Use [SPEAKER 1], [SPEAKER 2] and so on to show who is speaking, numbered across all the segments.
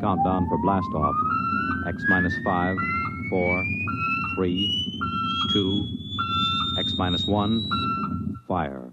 [SPEAKER 1] Countdown for blast off. X minus 5, 4, 3, 2, X minus 1, fire.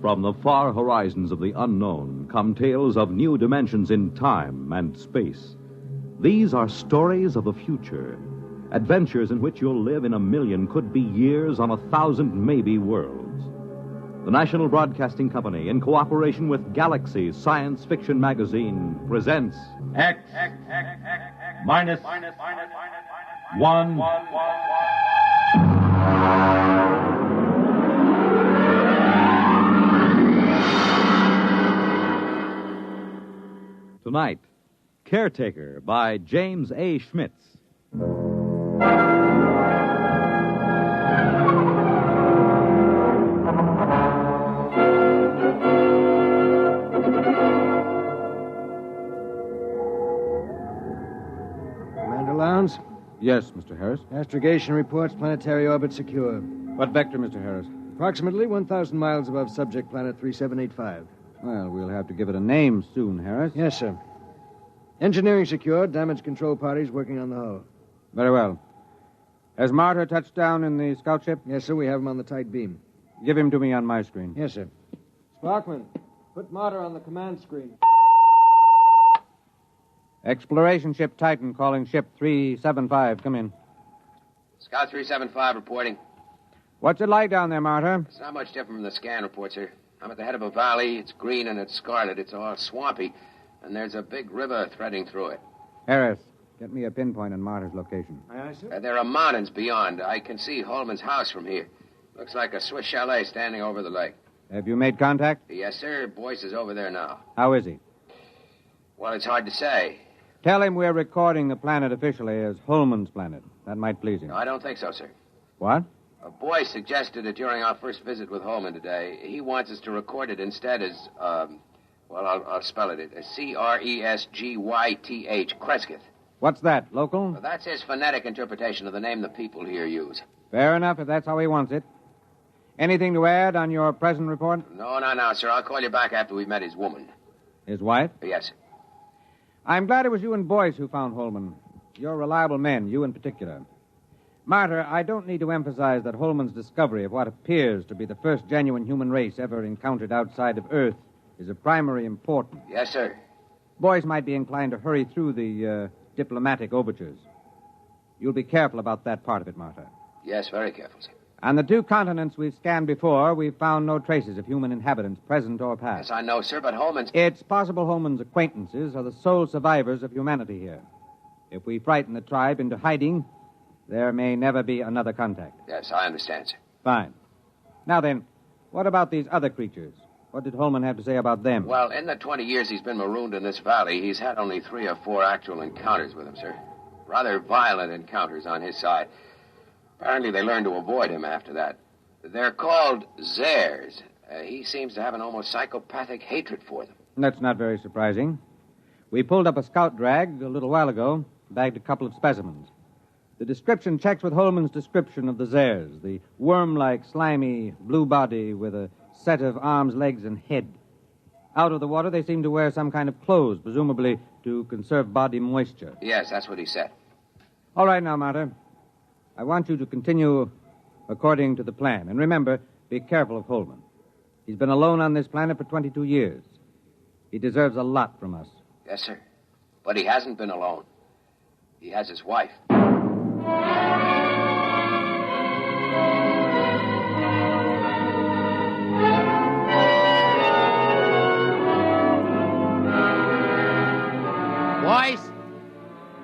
[SPEAKER 1] From the far horizons of the unknown come tales of new dimensions in time and space. These are stories of the future, adventures in which you'll live in a million, could be years, on 1,000 maybe worlds. The National Broadcasting Company, in cooperation with Galaxy Science Fiction Magazine, presents
[SPEAKER 2] X minus 1.
[SPEAKER 1] Tonight, Caretaker by James A. Schmitz.
[SPEAKER 3] Commander Lowndes?
[SPEAKER 4] Yes, Mr. Harris.
[SPEAKER 3] Astrogation reports planetary orbit secure.
[SPEAKER 4] What vector, Mr. Harris?
[SPEAKER 3] Approximately 1,000 miles above subject planet 3785.
[SPEAKER 4] Well, we'll have to give it a name soon, Harris.
[SPEAKER 3] Yes, sir. Engineering secure. Damage control parties working on the hull.
[SPEAKER 4] Very well. Has Martyr touched down in the scout ship?
[SPEAKER 3] Yes, sir. We have him on the tight beam.
[SPEAKER 4] Give him to me on my screen.
[SPEAKER 3] Yes, sir. Sparkman, put Martyr on the command screen.
[SPEAKER 4] Exploration ship Titan calling ship 375. Come in.
[SPEAKER 5] Scout 375 reporting.
[SPEAKER 4] What's it like down there, Martyr?
[SPEAKER 5] It's not much different from the scan report, sir. I'm at the head of a valley. It's green and it's scarlet. It's all swampy. And there's a big river threading through it.
[SPEAKER 4] Harris, get me a pinpoint on Martyr's location.
[SPEAKER 3] Aye, aye, sir.
[SPEAKER 5] There are mountains beyond. I can see Holman's house from here. Looks like a Swiss chalet standing over the lake.
[SPEAKER 4] Have you made contact?
[SPEAKER 5] Yes, sir. Boyce is over there now.
[SPEAKER 4] How is he?
[SPEAKER 5] Well, it's hard to say.
[SPEAKER 4] Tell him we're recording the planet officially as Holman's planet. That might please him.
[SPEAKER 5] No, I don't think so, sir.
[SPEAKER 4] What?
[SPEAKER 5] Boyce suggested it during our first visit with Holman today. He wants us to record it instead as, I'll spell it. Cresgyth. Cresgyth.
[SPEAKER 4] What's that, local?
[SPEAKER 5] Well, that's his phonetic interpretation of the name the people here use.
[SPEAKER 4] Fair enough, if that's how he wants it. Anything to add on your present report?
[SPEAKER 5] No, sir. I'll call you back after we've met his woman.
[SPEAKER 4] His wife?
[SPEAKER 5] Yes, sir.
[SPEAKER 4] I'm glad it was you and Boyce who found Holman. You're reliable men, you in particular. Martyr, I don't need to emphasize that Holman's discovery of what appears to be the first genuine human race ever encountered outside of Earth is of primary importance.
[SPEAKER 5] Yes, sir.
[SPEAKER 4] Boyce might be inclined to hurry through the diplomatic overtures. You'll be careful about that part of it, Martyr.
[SPEAKER 5] Yes, very careful, sir.
[SPEAKER 4] On the 2 continents we've scanned before, we've found no traces of human inhabitants, present or past.
[SPEAKER 5] Yes, I know, sir, but Holman's...
[SPEAKER 4] It's possible Holman's acquaintances are the sole survivors of humanity here. If we frighten the tribe into hiding, there may never be another contact.
[SPEAKER 5] Yes, I understand, sir.
[SPEAKER 4] Fine. Now then, what about these other creatures? What did Holman have to say about them?
[SPEAKER 5] Well, in the 20 years he's been marooned in this valley, he's had only 3 or 4 actual encounters with them, sir. Rather violent encounters on his side. Apparently they learned to avoid him after that. They're called Zares. He seems to have an almost psychopathic hatred for them.
[SPEAKER 4] That's not very surprising. We pulled up a scout drag a little while ago, bagged a couple of specimens. The description checks with Holman's description of the Zares, the worm-like, slimy, blue body with a set of arms, legs, and head. Out of the water, they seem to wear some kind of clothes, presumably to conserve body moisture.
[SPEAKER 5] Yes, that's what he said.
[SPEAKER 4] All right now, Martyr. I want you to continue according to the plan. And remember, be careful of Holman. He's been alone on this planet for 22 years. He deserves a lot from us.
[SPEAKER 5] Yes, sir. But he hasn't been alone. He has his wife.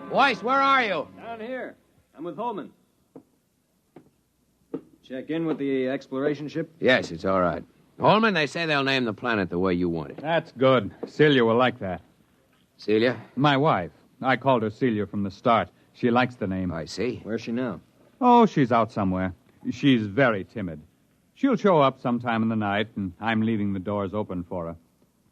[SPEAKER 6] Boyce, where are you?
[SPEAKER 3] Down here. I'm with Holman. Check in with the exploration ship?
[SPEAKER 5] Yes, it's all right. Holman, they say they'll name the planet the way you want it.
[SPEAKER 2] That's good. Celia will like that.
[SPEAKER 5] Celia?
[SPEAKER 2] My wife. I called her Celia from the start. She likes the name.
[SPEAKER 5] I see.
[SPEAKER 3] Where's she now?
[SPEAKER 2] Oh, she's out somewhere. She's very timid. She'll show up sometime in the night, and I'm leaving the doors open for her.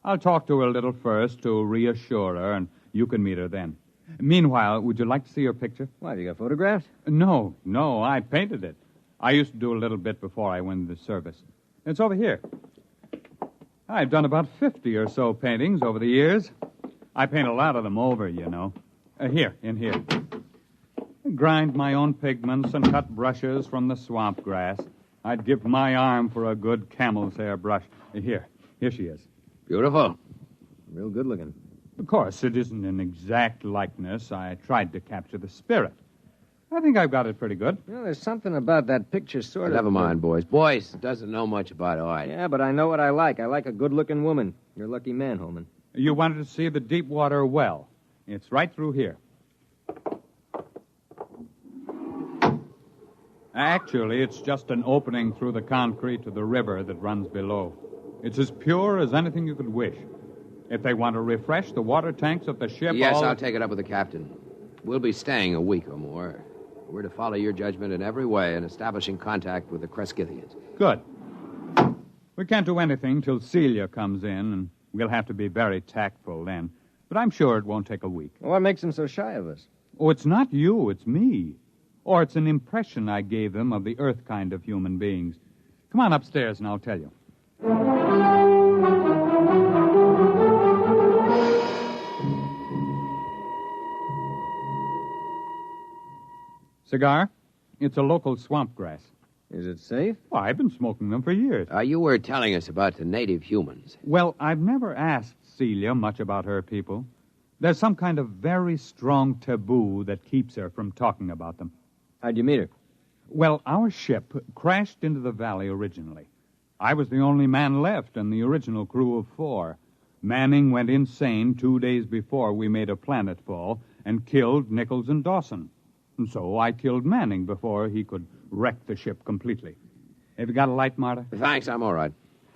[SPEAKER 2] I'll talk to her a little first to reassure her, and you can meet her then. Meanwhile, would you like to see her picture?
[SPEAKER 3] Why, have you got photographs?
[SPEAKER 2] No, I painted it. I used to do a little bit before I went into service. It's over here. I've done about 50 or so paintings over the years. I paint a lot of them over, you know. Here. I grind my own pigments and cut brushes from the swamp grass. I'd give my arm for a good camel's hair brush. Here she is.
[SPEAKER 5] Beautiful.
[SPEAKER 3] Real good looking.
[SPEAKER 2] Of course, it isn't an exact likeness. I tried to capture the spirit. I think I've got it pretty good.
[SPEAKER 3] Well, there's something about that picture sort of...
[SPEAKER 5] Never mind, boys. Boyce doesn't know much about art.
[SPEAKER 3] Yeah, but I know what I like. I like a good-looking woman. You're a lucky man, Holman.
[SPEAKER 2] You wanted to see the deep water well. It's right through here. Actually, it's just an opening through the concrete to the river that runs below. It's as pure as anything you could wish. If they want to refresh the water tanks at the ship...
[SPEAKER 5] Yes, I'll take it up with the captain. We'll be staying a week or more. We're to follow your judgment in every way in establishing contact with the Cresquithians.
[SPEAKER 2] Good. We can't do anything till Celia comes in, and we'll have to be very tactful then. But I'm sure it won't take a week.
[SPEAKER 3] Well, what makes them so shy of us?
[SPEAKER 2] Oh, it's not you, it's me. Or it's an impression I gave them of the earth kind of human beings. Come on upstairs and I'll tell you. Cigar? It's a local swamp grass.
[SPEAKER 3] Is it safe?
[SPEAKER 2] Well, I've been smoking them for years.
[SPEAKER 5] You were telling us about the native humans.
[SPEAKER 2] Well, I've never asked Celia much about her people. There's some kind of very strong taboo that keeps her from talking about them.
[SPEAKER 3] How'd you meet her?
[SPEAKER 2] Well, our ship crashed into the valley originally. I was the only man left in the original crew of 4. Manning went insane 2 days before we made a planetfall and killed Nichols and Dawson. And so I killed Manning before he could wreck the ship completely. Have you got a light, Marta?
[SPEAKER 5] Thanks, I'm all right.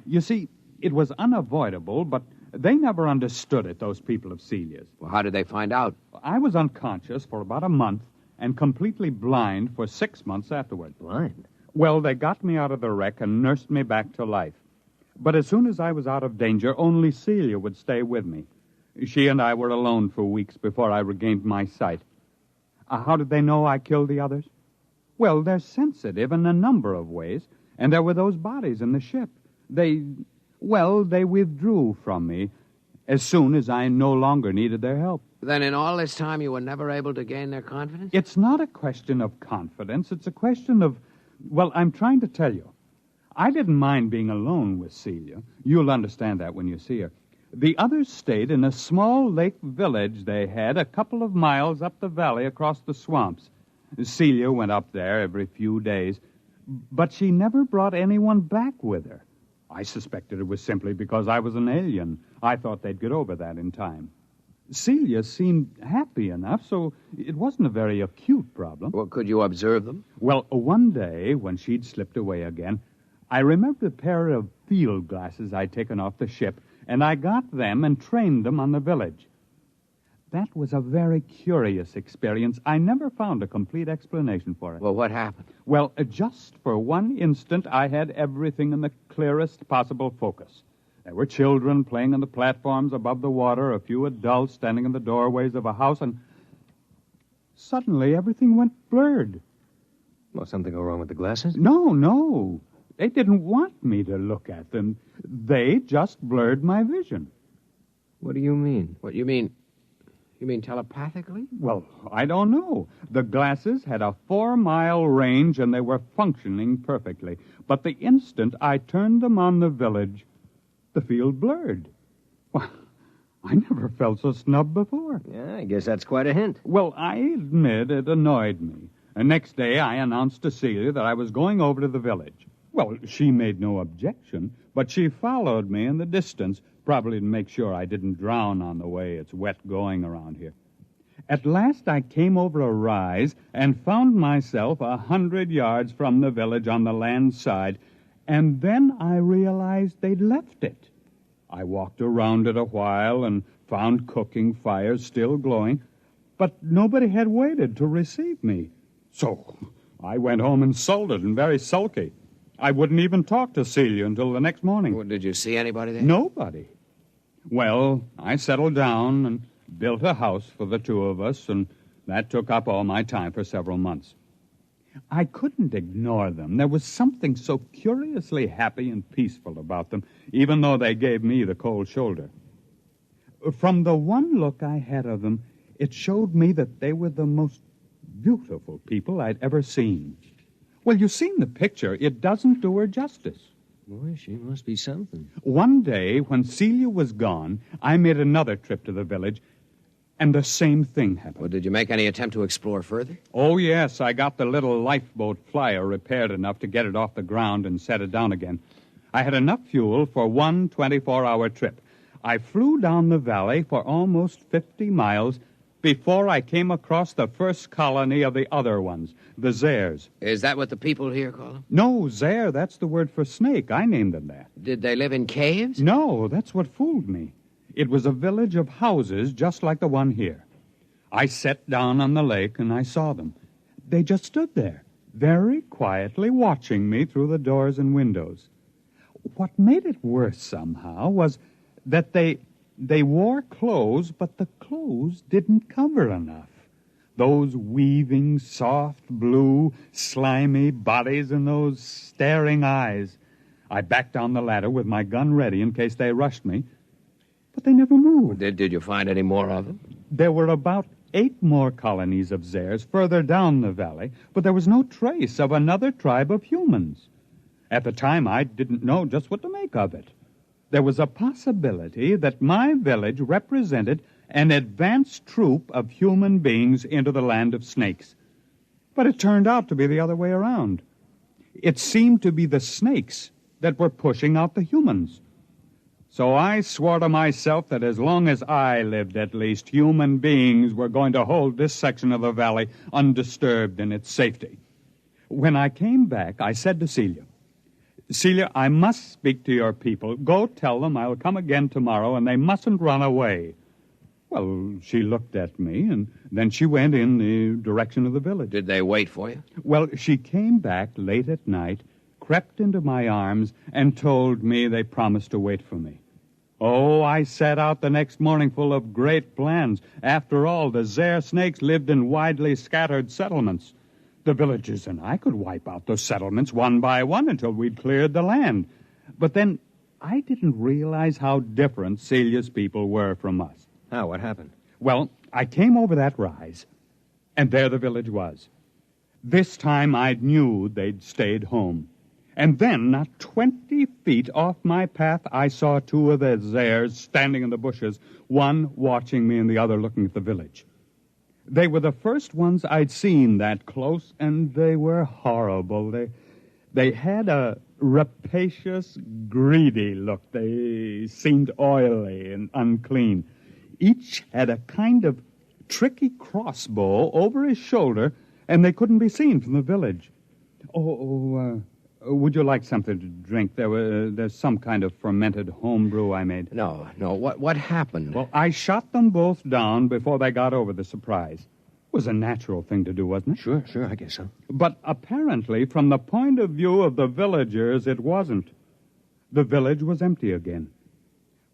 [SPEAKER 2] You see, it was unavoidable, but they never understood it, those people of Celia's.
[SPEAKER 5] Well, how did they find out?
[SPEAKER 2] I was unconscious for about a month and completely blind for 6 months afterward.
[SPEAKER 3] Blind?
[SPEAKER 2] Well, they got me out of the wreck and nursed me back to life. But as soon as I was out of danger, only Celia would stay with me. She and I were alone for weeks before I regained my sight. How did they know I killed the others? Well, they're sensitive in a number of ways, and there were those bodies in the ship. They withdrew from me as soon as I no longer needed their help.
[SPEAKER 5] Then in all this time you were never able to gain their confidence?
[SPEAKER 2] It's not a question of confidence. It's a question of, well, I'm trying to tell you. I didn't mind being alone with Celia. You'll understand that when you see her. The others stayed in a small lake village they had a couple of miles up the valley across the swamps. Celia went up there every few days, but she never brought anyone back with her. I suspected it was simply because I was an alien. I thought they'd get over that in time. Celia seemed happy enough, so it wasn't a very acute problem.
[SPEAKER 5] Well, could you observe them?
[SPEAKER 2] Well, one day, when she'd slipped away again, I remembered a pair of field glasses I'd taken off the ship, and I got them and trained them on the village. That was a very curious experience. I never found a complete explanation for it.
[SPEAKER 5] Well, what happened?
[SPEAKER 2] Well, just for one instant, I had everything in the clearest possible focus. There were children playing on the platforms above the water, a few adults standing in the doorways of a house, and suddenly everything went blurred.
[SPEAKER 3] Well, something go wrong with the glasses?
[SPEAKER 2] No. They didn't want me to look at them. They just blurred my vision.
[SPEAKER 3] What do you mean?
[SPEAKER 5] What, you mean telepathically?
[SPEAKER 2] Well, I don't know. The glasses had a 4-mile range, and they were functioning perfectly. But the instant I turned them on the village, the field blurred. Well, I never felt so snubbed before.
[SPEAKER 3] Yeah, I guess that's quite a hint.
[SPEAKER 2] Well, I admit it annoyed me. The next day, I announced to Celia that I was going over to the village. Well, she made no objection, but she followed me in the distance, probably to make sure I didn't drown on the way. It's wet going around here. At last, I came over a rise and found myself 100 yards from the village on the land side, and then I realized they'd left it. I walked around it a while and found cooking fires still glowing, but nobody had waited to receive me. So I went home insulted and very sulky. I wouldn't even talk to Celia until the next morning.
[SPEAKER 5] Well, did you see anybody there?
[SPEAKER 2] Nobody. Well, I settled down and built a house for the two of us, and that took up all my time for several months. I couldn't ignore them. There was something so curiously happy and peaceful about them, even though they gave me the cold shoulder. From the one look I had of them, it showed me that they were the most beautiful people I'd ever seen. Well, you've seen the picture. It doesn't do her justice.
[SPEAKER 3] Boy, she must be something.
[SPEAKER 2] One day, when Celia was gone, I made another trip to the village, and the same thing happened.
[SPEAKER 5] Well, did you make any attempt to explore further?
[SPEAKER 2] Oh, yes, I got the little lifeboat flyer repaired enough to get it off the ground and set it down again. I had enough fuel for one 24-hour trip. I flew down the valley for almost 50 miles before I came across the first colony of the other ones, the Zares.
[SPEAKER 5] Is that what the people here call them?
[SPEAKER 2] No, Zare, that's the word for snake. I named them that.
[SPEAKER 5] Did they live in caves?
[SPEAKER 2] No, that's what fooled me. It was a village of houses just like the one here. I sat down on the lake and I saw them. They just stood there, very quietly watching me through the doors and windows. What made it worse somehow was that they wore clothes, but the clothes didn't cover enough. Those weaving, soft, blue, slimy bodies and those staring eyes. I backed down the ladder with my gun ready in case they rushed me, but they never moved.
[SPEAKER 5] Did you find any more of them?
[SPEAKER 2] There were about 8 more colonies of Zares further down the valley, but there was no trace of another tribe of humans. At the time, I didn't know just what to make of it. There was a possibility that my village represented an advanced troop of human beings into the land of snakes. But it turned out to be the other way around. It seemed to be the snakes that were pushing out the humans. So I swore to myself that as long as I lived, at least, human beings were going to hold this section of the valley undisturbed in its safety. When I came back, I said to Celia, "Celia, I must speak to your people. Go tell them I'll come again tomorrow, and they mustn't run away." Well, she looked at me, and then she went in the direction of the village.
[SPEAKER 5] Did they wait for you?
[SPEAKER 2] Well, she came back late at night, crept into my arms, and told me they promised to wait for me. Oh, I set out the next morning full of great plans. After all, the Zare snakes lived in widely scattered settlements. The villagers and I could wipe out those settlements one by one until we'd cleared the land. But then I didn't realize how different Celia's people were from us.
[SPEAKER 3] How? What happened?
[SPEAKER 2] Well, I came over that rise, and there the village was. This time I knew they'd stayed home. And then, not 20 feet off my path, I saw 2 of the Zares standing in the bushes, one watching me and the other looking at the village. They were the first ones I'd seen that close, and they were horrible. They had a rapacious, greedy look. They seemed oily and unclean. Each had a kind of tricky crossbow over his shoulder, and they couldn't be seen from the village. Would you like something to drink? There's some kind of fermented homebrew I made.
[SPEAKER 5] No. What happened?
[SPEAKER 2] Well, I shot them both down before they got over the surprise. It was a natural thing to do, wasn't it?
[SPEAKER 3] Sure, I guess so.
[SPEAKER 2] But apparently, from the point of view of the villagers, it wasn't. The village was empty again.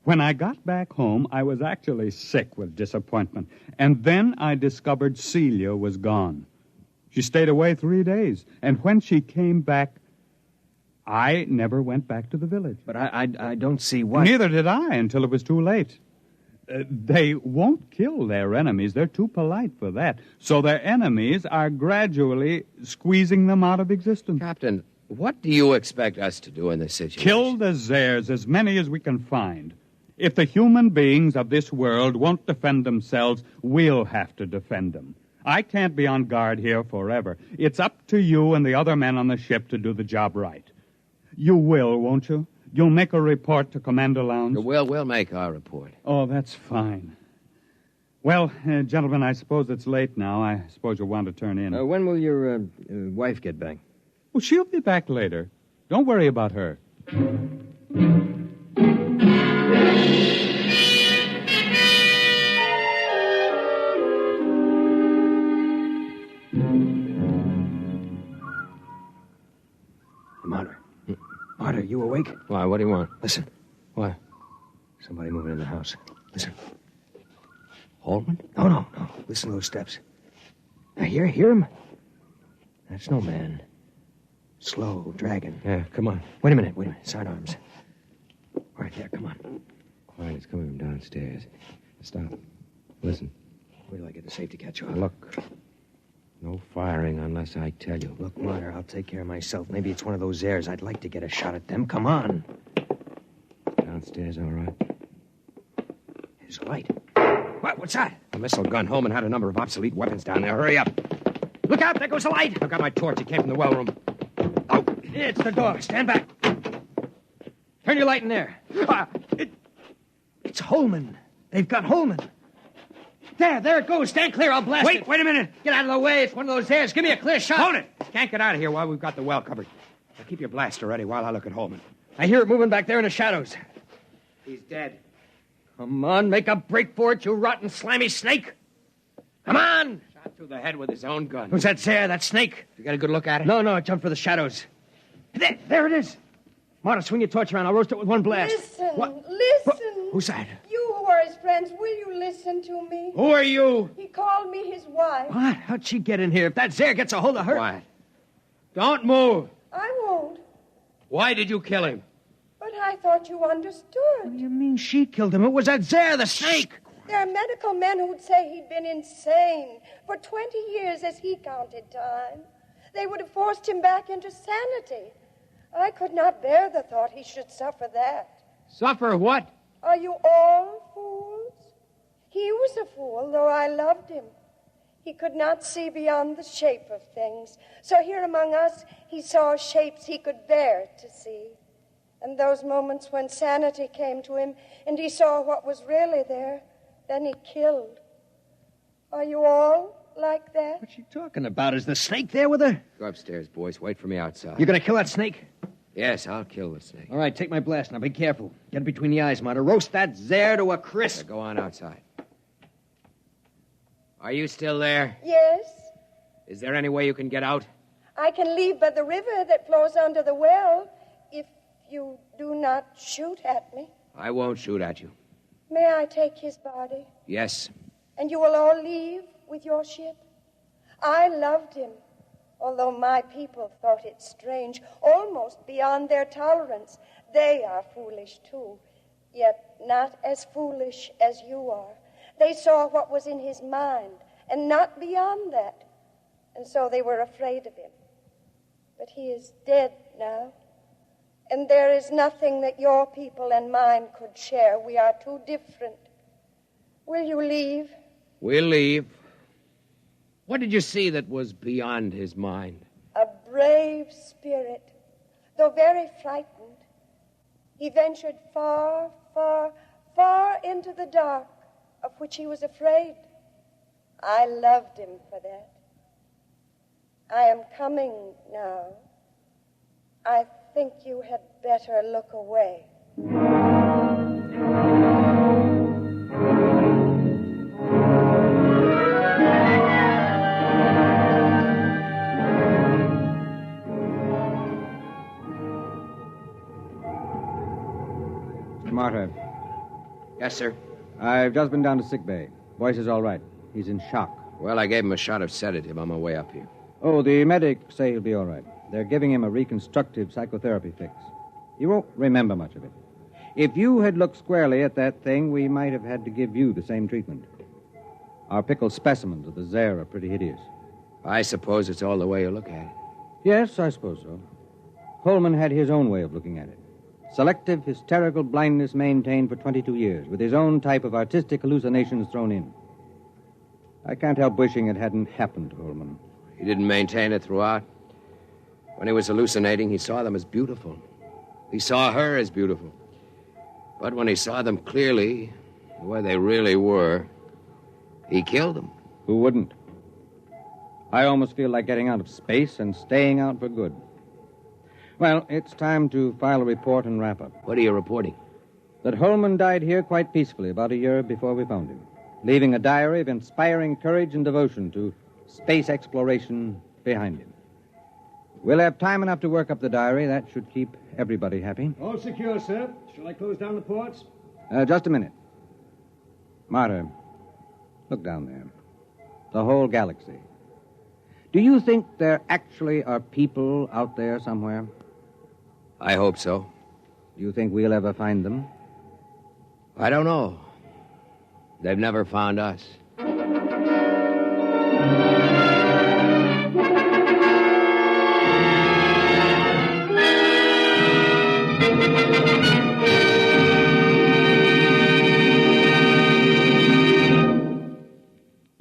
[SPEAKER 2] When I got back home, I was actually sick with disappointment. And then I discovered Celia was gone. She stayed away 3 days. And when she came back, I never went back to the village.
[SPEAKER 3] But I don't see why.
[SPEAKER 2] Neither did I until it was too late. They won't kill their enemies. They're too polite for that. So their enemies are gradually squeezing them out of existence.
[SPEAKER 5] Captain, what do you expect us to do in this situation?
[SPEAKER 2] Kill the Zares, as many as we can find. If the human beings of this world won't defend themselves, we'll have to defend them. I can't be on guard here forever. It's up to you and the other men on the ship to do the job right. You will, won't you? You'll make a report to Commander Lowndes?
[SPEAKER 5] We'll make our report.
[SPEAKER 2] Oh, that's fine. Well, gentlemen, I suppose it's late now. I suppose you'll want to turn in.
[SPEAKER 3] When will your wife get back?
[SPEAKER 2] Well, she'll be back later. Don't worry about her.
[SPEAKER 3] you awake?
[SPEAKER 6] Why, what do you want?
[SPEAKER 3] Listen.
[SPEAKER 6] What?
[SPEAKER 3] Somebody moving in the house. Listen.
[SPEAKER 6] Holman?
[SPEAKER 3] No. Listen to those steps. Now, hear him? That's no man. Slow, dragging.
[SPEAKER 6] Yeah, come on.
[SPEAKER 3] Wait a minute. Sidearms. Right there, come on.
[SPEAKER 6] Quiet, it's coming from downstairs. Stop. Listen.
[SPEAKER 3] Wait till I get the safety catch off.
[SPEAKER 6] Look. No firing unless I tell you.
[SPEAKER 3] Look, Martyr, I'll take care of myself. Maybe it's one of those airs. I'd like to get a shot at them. Come on.
[SPEAKER 6] Downstairs, all right?
[SPEAKER 3] There's a light. What's that?
[SPEAKER 6] A missile gun. Holman had a number of obsolete weapons down there. Hurry up.
[SPEAKER 3] Look out, there goes the light.
[SPEAKER 6] I've got my torch. It came from the well room.
[SPEAKER 3] Oh, it's the dog. Stand back. Turn your light in there. It's Holman. They've got Holman. There it goes. Stand clear. I'll blast it.
[SPEAKER 6] Wait a minute.
[SPEAKER 3] Get out of the way. It's one of those airs. Give me a clear shot.
[SPEAKER 6] Hold it. Can't get out of here while we've got the well covered. Now keep your blaster ready while I look at Holman.
[SPEAKER 3] I hear it moving back there in the shadows.
[SPEAKER 6] He's dead.
[SPEAKER 3] Come on, make a break for it, you rotten, slimy snake. Come on.
[SPEAKER 6] Shot through the head with his own gun.
[SPEAKER 3] Who's that there, that snake?
[SPEAKER 6] You got a good look at it?
[SPEAKER 3] No, it jumped for the shadows. There it is. Marta, swing your torch around. I'll roast it with one blast.
[SPEAKER 7] Listen.
[SPEAKER 3] Who's that?
[SPEAKER 7] You who are his friends, will you listen to me?
[SPEAKER 3] Who are you?
[SPEAKER 7] He called me his wife.
[SPEAKER 3] What? How'd she get in here? If that Zare gets a hold of her...
[SPEAKER 6] Quiet. Don't move.
[SPEAKER 7] I won't,
[SPEAKER 6] Why did you kill him?
[SPEAKER 7] but I thought you understood.
[SPEAKER 3] What do you mean she killed him? It was that Zare, the snake.
[SPEAKER 7] There are medical men who'd say he'd been insane for 20 years as he counted time. They would have forced him back into sanity. I could not bear the thought he should suffer that.
[SPEAKER 6] Suffer what?
[SPEAKER 7] Are you all fools? He was a fool, though I loved him. He could not see beyond the shape of things. So here among us, he saw shapes he could bear to see. And those moments when sanity came to him and he saw what was really there, then he killed. Are you all like that?
[SPEAKER 3] What's she talking about? Is the snake there with her?
[SPEAKER 6] Go upstairs, boys. Wait for me outside.
[SPEAKER 3] You're going to kill that snake?
[SPEAKER 6] Yes, I'll kill the snake.
[SPEAKER 3] All right, take my blast. Now be careful. Get it between the eyes, Marta. Roast that Zare to a crisp.
[SPEAKER 6] Go on outside. Are you still there?
[SPEAKER 7] Yes.
[SPEAKER 6] Is there any way you can get out?
[SPEAKER 7] I can leave by the river that flows under the well if you do not shoot at me.
[SPEAKER 6] I won't shoot at you.
[SPEAKER 7] May I take his body?
[SPEAKER 6] Yes.
[SPEAKER 7] And you will all leave with your ship? I loved him, although my people thought it strange, almost beyond their tolerance. They are foolish, too, yet not as foolish as you are. They saw what was in his mind, and not beyond that. And so they were afraid of him. But he is dead now. And there is nothing that your people and mine could share. We are too different. Will you leave?
[SPEAKER 6] We'll leave. What did you see that was beyond his mind?
[SPEAKER 7] A brave spirit, though very frightened. He ventured far, far, far into the dark, of which he was afraid. I loved him for that. I am coming now. I think you had better look away.
[SPEAKER 4] Marta,
[SPEAKER 6] Yes, sir.
[SPEAKER 4] I've just been down to sick bay. Boyce is all right. He's in shock.
[SPEAKER 6] Well, I gave him a shot of sedative on my way up here.
[SPEAKER 4] Oh, the medics say he'll be all right. They're giving him a reconstructive psychotherapy fix. He won't remember much of it. If you had looked squarely at that thing, we might have had to give you the same treatment. Our pickled specimens of the Zare are pretty hideous.
[SPEAKER 6] I suppose it's all the way you look at it.
[SPEAKER 4] Yes, I suppose so. Holman had his own way of looking at it. Selective hysterical blindness maintained for 22 years, with his own type of artistic hallucinations thrown in. I can't help wishing it hadn't happened to Holman.
[SPEAKER 6] He didn't maintain it throughout. When he was hallucinating, he saw them as beautiful. He saw her as beautiful. But when he saw them clearly, the way they really were, he killed them.
[SPEAKER 4] Who wouldn't? I almost feel like getting out of space and staying out for good. Well, it's time to file a report and wrap up.
[SPEAKER 6] What are you reporting?
[SPEAKER 4] That Holman died here quite peacefully about a year before we found him, leaving a diary of inspiring courage and devotion to space exploration behind him. We'll have time enough to work up the diary. That should keep everybody happy.
[SPEAKER 3] All secure, sir. Shall I close down the ports?
[SPEAKER 4] Just a minute. Marta, look down there. The whole galaxy. Do you think there actually are people out there somewhere?
[SPEAKER 6] I hope so.
[SPEAKER 4] Do you think we'll ever find them?
[SPEAKER 6] I don't know. They've never found us.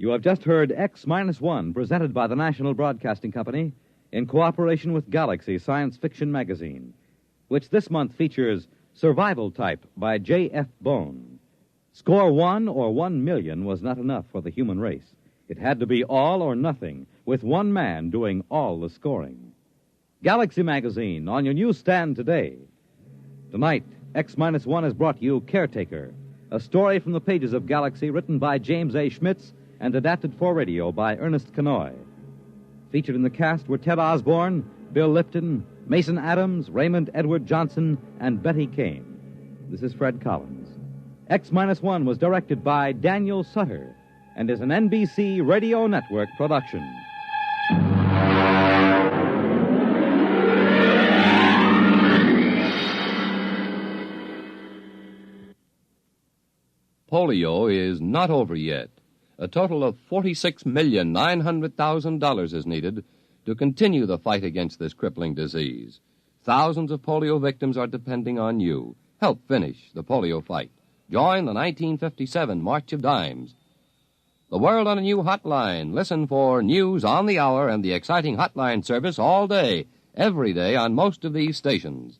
[SPEAKER 1] You have just heard X-1, presented by the National Broadcasting Company in cooperation with Galaxy Science Fiction Magazine, which this month features Survival Type by J.F. Bone. Score 1 or 1 million was not enough for the human race. It had to be all or nothing, with one man doing all the scoring. Galaxy Magazine, on your newsstand today. Tonight, X-1 has brought you Caretaker, a story from the pages of Galaxy written by James A. Schmitz and adapted for radio by Ernest Kanoy. Featured in the cast were Ted Osborne, Bill Lipton, Mason Adams, Raymond Edward Johnson, and Betty Kane. This is Fred Collins. X-1 was directed by Daniel Sutter and is an NBC Radio Network production.
[SPEAKER 8] Polio is not over yet. A total of $46,900,000 is needed to continue the fight against this crippling disease. Thousands of polio victims are depending on you. Help finish the polio fight. Join the 1957 March of Dimes. The World on a New Hotline. Listen for news on the hour and the exciting hotline service all day, every day on most of these stations.